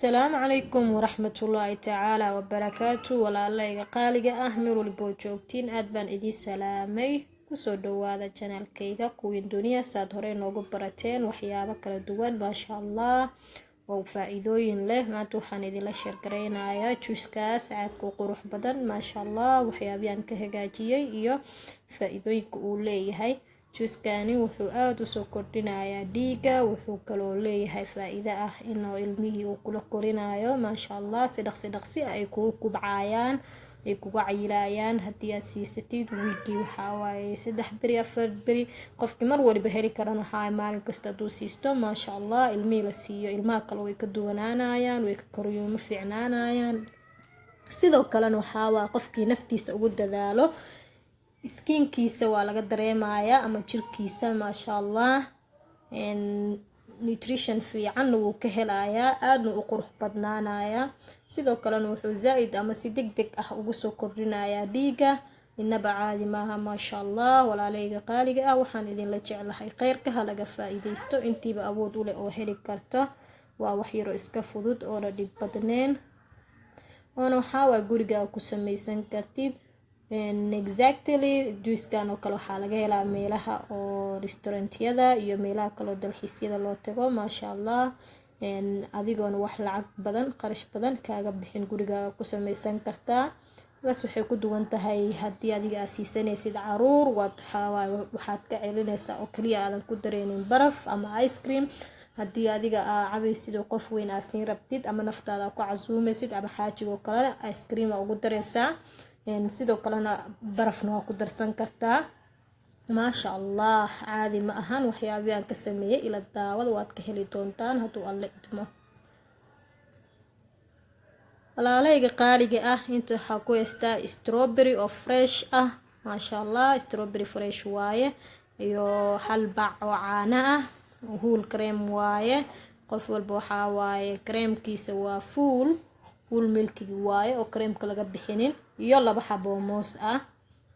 السلام عليكم ورحمة الله تعالى وبركاته ولا الله قالقة أهمر البوجوكتين أدبان إدي سلامي kusoo dhawaada channelkayga kuwiin duniya saad hore noogu barateen waxyaabo kala duwan maasha Allah oo faa'iidooyin leh maanta waxaan idinla share gareynayaa juiskaas aadka u qurux badan maasha Allah waxyaabahan ka hagaajiyay iyo faa'iidooyinka uu leeyahay juiskani wuxuu aad u soo kordhinayaa dhiiga wuxuu kaloo leeyahay faa'iido ah inuu ilmihii uu kula korinayo maasha Allah si dhaqsi ay kugu kubcayaan ay kugu cayilayaan haddii aad siisatid wiigii waxaa waaye 3 beri 4 beri qofkii mar waliba heli karan waxaa maalin kasta haduu siisto maasha Allah ilmihii la siiyo ilmaha kale way ka duwanaanayaan way ka koryooma fiicnaanayaan sidoo kalena waxaa waa qofkii naftiisa ugu dadaalo skinkiisa waa laga dareemayaa ama jirkiisa maasha Allah nutrition fiican wuu ka helayaa aadna u qurux badnaanayaa sidoo kalena wuxuu zaaid ama si degdeg ah ugu soo kordhinayaa dhiiga inaba caadi maaha maasha Allah walaalayga qaaliga ah waxaan idin la jeclahay khayrka laga faa'iideysto intiiba awood u leh oo heli karto waa wax yar oo iska fudud oo la dhib badneen oo waxaa waa guriga ku samaysan kartid exactly juicekan oo kale waxaa laga helaa meelaha oo restaurantyada iyo meelaha kale oo dalxiisyada loo tago maasha Allah adigoona wax lacag badan qarash badan kaaga bixin guriga ku samaysan kartaa bas waxay ku duwan tahay haddii adiga aad siisanaysid caruur waxaad ka celinaysaa oo kaliya aadan ku dareenin baraf ama ice cream haddii adiga aad cabaysid oo qof weyn aad siin rabtid ama naftaada ku casuumaysid ama xaajigo kale ice cream ugu dareysaa sidoo kalena barafna waa ku darsan kartaa maasha Allah caadi ma ahan waxyaabahan ka sameeyay ila daawada waad ka heli doontaan haduu alle idmo walaalayga qaaliga ah inta waxa ku heystaa strawberry oo fresh ah maasha Allah strawberry fresh waaye iyo hal bac oo caano ah whole cream waaye qof walba waxa waaye creamkiisa waa full milkigi waaye oo creamka laga bixinin iyo 2 xabo moos ah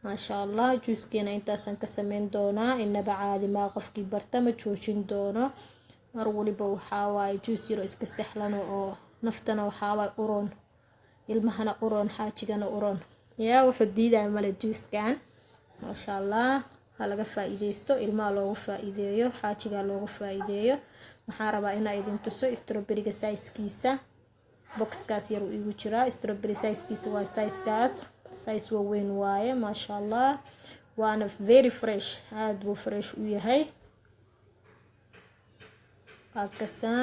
maasha Allah juicekeena intaasan ka sameyn doonaa inaba caadi ma qofkii barta ma joojin doono mar waliba waxa waaye juice yar iska sahlan oo naftana waxa waaye uron ilmahana uron xaajigana uron yaa wuxuu diiday mala juicekan maasha Allah laga faa'iideysto ilmaha loogu faa'iideeyo xaajiga loogu faa'iideeyo waxaan rabaa inaan idin tuso strawberry-ga size-kiisa boxkaas yar uu igu jiraa strawberry size-kiisa waa size weyn waaye maasha Allah waana very fresh aad buu fresh u yahay akasa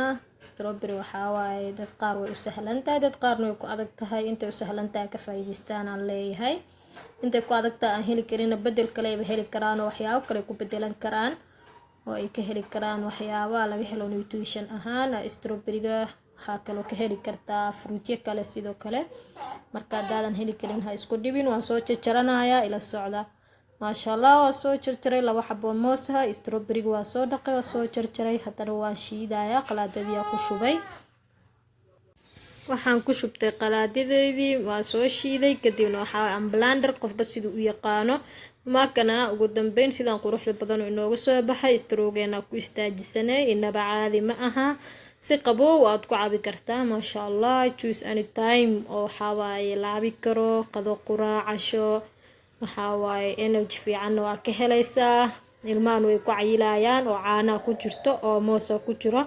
strawberry waxa waaye dad qaar way u sahlan tahay dad qaarna way ku adag tahay intay u sahlan tahay ka faa'iideystaan aan leeyahay intay ku adag tahay aan heli karin bedel kale ay heli karaan oo waxyaabo kale ku bedelan karaan oo ay ka heli karaan waxyaabo laga helo nutrition ahaan strawberry-ga waxaa kaloo ka heli kartaa fruityo kale sidoo kale marka daadan heli karin ha isku dhibin waan soo jarjaranayaa ila socda maasha Allah waa soo jarjaray 2 xabo moos ah strawberry-ga waa soo dhaqay waa soo jarjaray haddana waan shiidayaa qalaadadii ku shubay waxaan ku shubtay qalaadadeedii waa soo shiiday kadibna waxa blender qofba sidoo u yaqaano maakana ugu dambeyn sidaan quruxda badan inooga soo baxay stroogeena ku istaajisanay inaba caadi ma aha si qabow aad ku cabi kartaa maasha Allah juice anytime oo xawaaye laabi karo qado quraac casho waxa waaye energy fiican waa ka helaysaa ilmahan way ku cayilayaan oo caana ku jirto oo moos ku jiro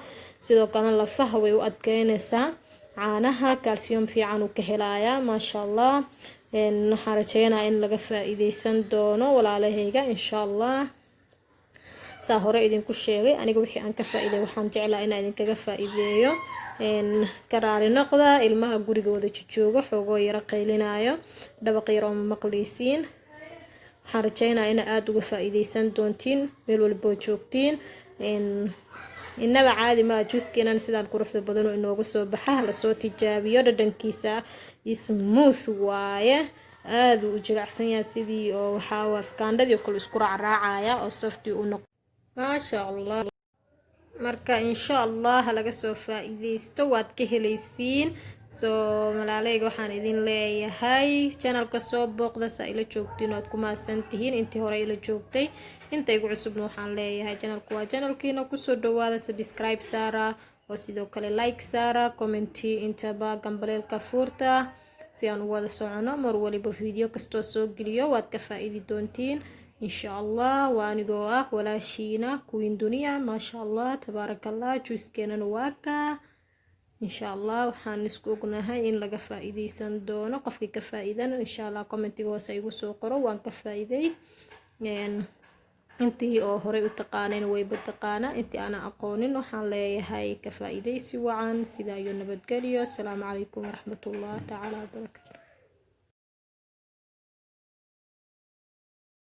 sidoo kale lafaha way u adkeynaysaa caanaha calcium fiican uu ka helayaa maasha Allah waxaan rajeynayaa in laga faa'iideysan doono walaalahayga insha Allah saa hore idinku sheegay aniga wixii aan ka faa'iiday waxaan jeclaa in idin kaga faa'iideeyo karaali noqda ilmaha gurigooda jooga xoogoo yara qaylinaayo dabaq yar oo maqleysiin waxaan rajeynayaa in aad uga faa'iideysan doontiin meel walba joogtiin inaba caadi ma juicekeena sidaan quruxda badan oo inooga soo baxa la soo tijaabiyo dhadhankiisa smooth waaye aad u jilicsan yahay sidii oo waxa waa afkaandhadii kale isku raacaya oo soft u noqdo maasha Allah marka insha Allah laga soo faa'iideysto waad ka helaysiin soo malaalayga waxaan idin leeyahay channelka soo booqda sa ila joogtiin oo ku maasantihiin intii hore ila joogtay inta igu cusubna waxaan leeyahay channelku waa channelkiina ku soo dhawaada subscribe saara oo sidoo kale like saara, commenti intaba gambaleelka furta si aan u wada socono mar waliba video kastoo soo geliyo waad ka faa'iidi doontiin insha Allah. waanigoo ah walaashiina Queen Dunia, maasha Allah tabaarakallah. juiskeenana waa ka insha Allah waxaan isku ognahay in laga faa'iideysan doono. qofkii ka faa'iidana insha Allah commentiga hoose igu soo qoro, waan ka faa'iiday. intii oo hore u taqaanayna way taqaana, intii aan aqoonin waxaan leeyahay ka faa'iideysi wacan. sidaa iyo nabadgelyo. Assalaamu calaykum waraxmatullaahi tacaala wabarakaatuh.